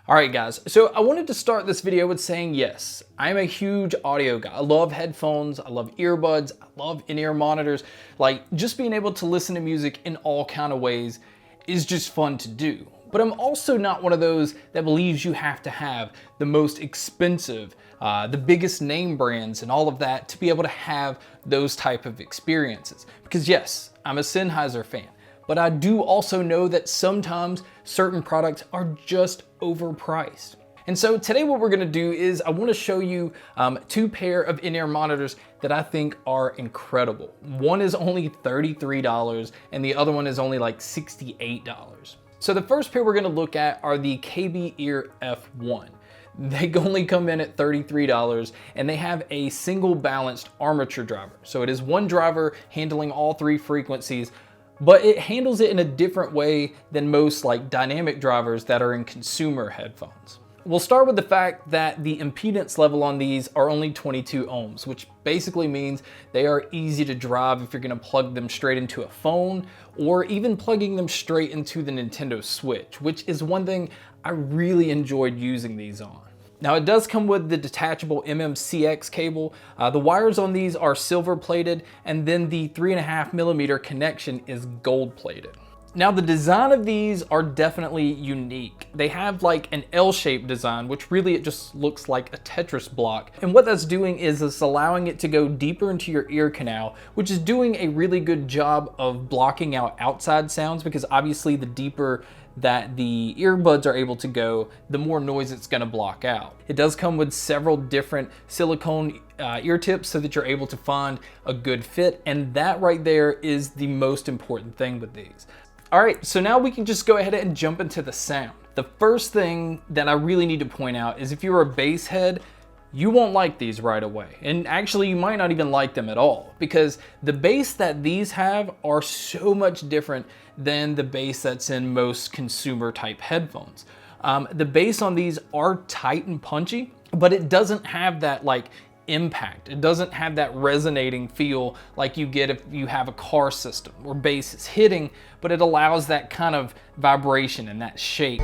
All right, guys, so I wanted to start this video with saying yes, I'm a huge audio guy. I love headphones, I love earbuds, I love in-ear monitors. Like, just being able to listen to music in all kind of ways is just fun to do. But I'm also not one of those that believes you have to have the most expensive, the biggest name brands and all of that to be able to have those type of experiences. Because yes, I'm a Sennheiser fan. But I do also know that sometimes certain products are just overpriced. And so today what we're gonna do is I wanna show you two pair of in-ear monitors that I think are incredible. One is only $33 and the other one is only like $68. So the first pair we're gonna look at are the KB Ear F1. They only come in at $33 and they have a single balanced armature driver. So it is one driver handling all three frequencies, but it handles it in a different way than most like dynamic drivers that are in consumer headphones. We'll start with the fact that the impedance level on these are only 22 ohms, which basically means they are easy to drive if you're gonna plug them straight into a phone or even plugging them straight into the Nintendo Switch, which is one thing I really enjoyed using these on. Now it does come with the detachable MMCX cable. The wires on these are silver plated and then the 3.5mm connection is gold plated. Now the design of these are definitely unique. They have like an L-shaped design, which really it just looks like a Tetris block. And what that's doing is it's allowing it to go deeper into your ear canal, which is doing a really good job of blocking out outside sounds because obviously the deeper that the earbuds are able to go, the more noise it's gonna block out. It does come with several different silicone ear tips so that you're able to find a good fit, and that right there is the most important thing with these. All right, so now we can just go ahead and jump into the sound. The first thing that I really need to point out is if you're a bass head, you won't like these right away. And actually you might not even like them at all because the bass that these have are so much different than the bass that's in most consumer type headphones. The bass on these are tight and punchy, but it doesn't have that like impact. It doesn't have that resonating feel like you get if you have a car system where bass is hitting, but it allows that kind of vibration and that shake,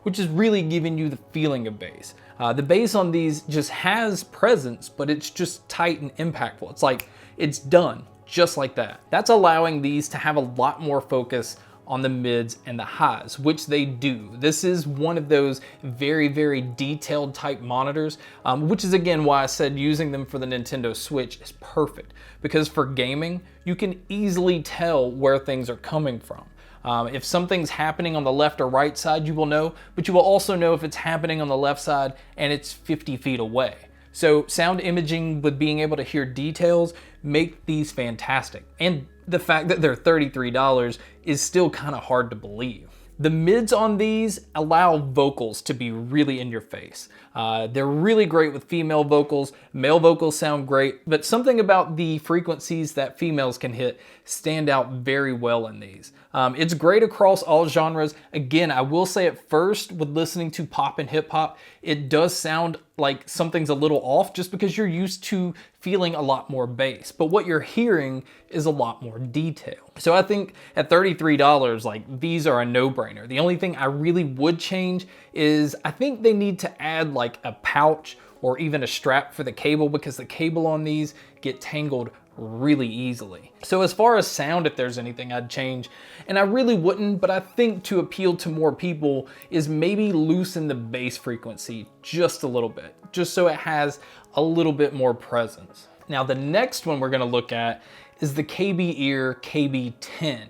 which is really giving you the feeling of bass. The bass on these just has presence, but it's just tight and impactful. It's like, it's done, just like that. That's allowing these to have a lot more focus on the mids and the highs, which they do. This is one of those very, very detailed type monitors, which is again why I said using them for the Nintendo Switch is perfect. Because for gaming, you can easily tell where things are coming from. If something's happening on the left or right side, you will know, but you will also know if it's happening on the left side and it's 50 feet away. So sound imaging with being able to hear details make these fantastic. And the fact that they're $33 is still kind of hard to believe. The mids on these allow vocals to be really in your face. They're really great with female vocals. Male vocals sound great, but something about the frequencies that females can hit stand out very well in these. It's great across all genres. Again, I will say at first with listening to pop and hip hop, it does sound like something's a little off just because you're used to feeling a lot more bass, but what you're hearing is a lot more detail. So I think at $33, like these are a no-brainer. The only thing I really would change is I think they need to add like a pouch or even a strap for the cable because the cable on these get tangled really easily. So as far as sound, if there's anything I'd change, and I really wouldn't, but I think to appeal to more people is maybe loosen the bass frequency just a little bit, just so it has a little bit more presence. Now the next one we're gonna look at is the KB Ear KB10.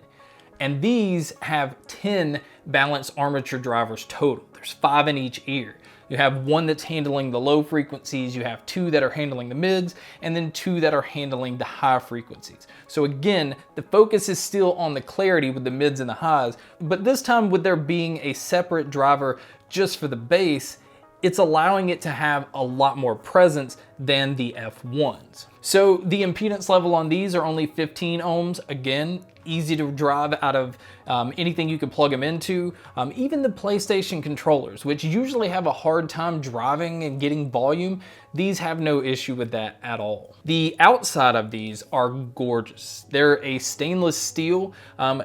And these have 10 balanced armature drivers total. There's 5 in each ear. You have one that's handling the low frequencies, you have 2 that are handling the mids, and then 2 that are handling the high frequencies. So again, the focus is still on the clarity with the mids and the highs, but this time with there being a separate driver just for the bass, it's allowing it to have a lot more presence than the F1s. So the impedance level on these are only 15 ohms. Again, easy to drive out of anything you could plug them into. Even the PlayStation controllers, which usually have a hard time driving and getting volume, these have no issue with that at all. The outside of these are gorgeous. They're a stainless steel.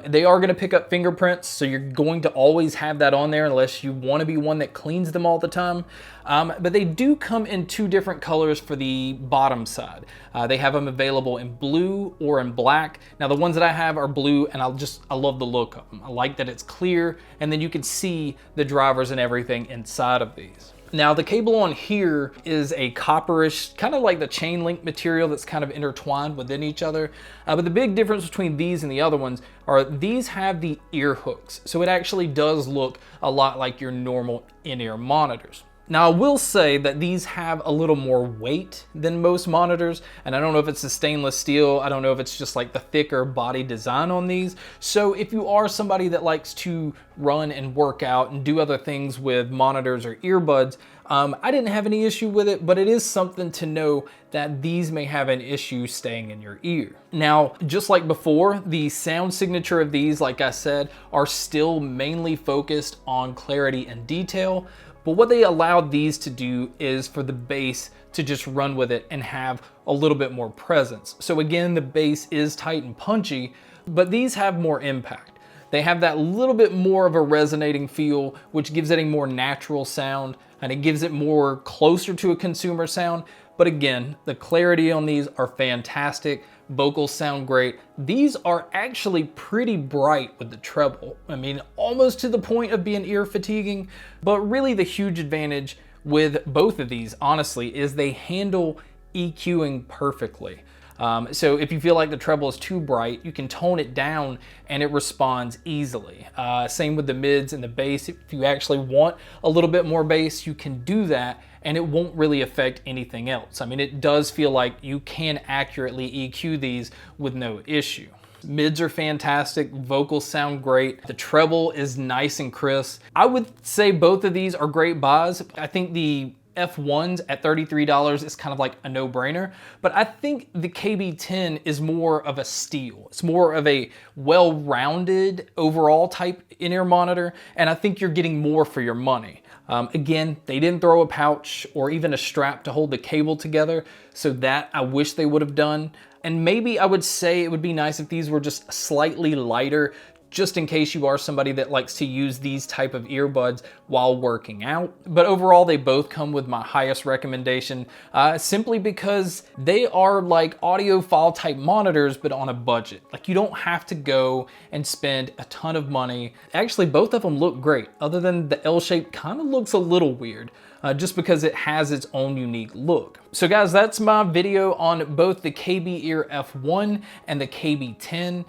They are going to pick up fingerprints, so you're going to always have that on there unless you want to be one that cleans them all the time. But they do come in two different colors for the bottom side. They have them available in blue or in black. Now the ones that I have are blue, and I love the look of them. I like that it's clear, and then you can see the drivers and everything inside of these. Now the cable on here is a copperish, kind of like the chain link material that's kind of intertwined within each other. But the big difference between these and the other ones are these have the ear hooks. So it actually does look a lot like your normal in-ear monitors. Now I will say that these have a little more weight than most monitors, and I don't know if it's the stainless steel, I don't know if it's just like the thicker body design on these. So if you are somebody that likes to run and work out and do other things with monitors or earbuds, I didn't have any issue with it, but it is something to know that these may have an issue staying in your ear. Now, just like before, the sound signature of these, like I said, are still mainly focused on clarity and detail. But what they allowed these to do is for the bass to just run with it and have a little bit more presence. So again, the bass is tight and punchy, but these have more impact. They have that little bit more of a resonating feel, which gives it a more natural sound, and it gives it more closer to a consumer sound. But again, the clarity on these are fantastic. Vocals sound great. These are actually pretty bright with the treble. I mean, almost to the point of being ear fatiguing, but really the huge advantage with both of these, honestly, is they handle EQing perfectly. So if you feel like the treble is too bright, you can tone it down and it responds easily. Same with the mids and the bass. If you actually want a little bit more bass, you can do that and it won't really affect anything else. I mean, it does feel like you can accurately EQ these with no issue. Mids are fantastic, vocals sound great, the treble is nice and crisp. I would say both of these are great buys. I think the F1s at $33 is kind of like a no-brainer, but I think the KB10 is more of a steal. It's more of a well-rounded overall type in-ear monitor, and I think you're getting more for your money. Again, they didn't throw a pouch or even a strap to hold the cable together, so that I wish they would have done. And maybe I would say it would be nice if these were just slightly lighter, just in case you are somebody that likes to use these type of earbuds while working out. But overall, they both come with my highest recommendation, simply because they are like audiophile type monitors, but on a budget. Like, you don't have to go and spend a ton of money. Actually, both of them look great, other than the L shape kind of looks a little weird. Just because it has its own unique look. So guys, that's my video on both the KB Ear F1 and the KB10.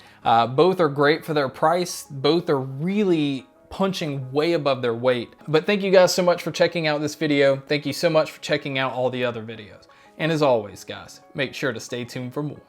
Both are great for their price. Both are really punching way above their weight. But thank you guys so much for checking out this video. Thank you so much for checking out all the other videos. And as always, guys, make sure to stay tuned for more.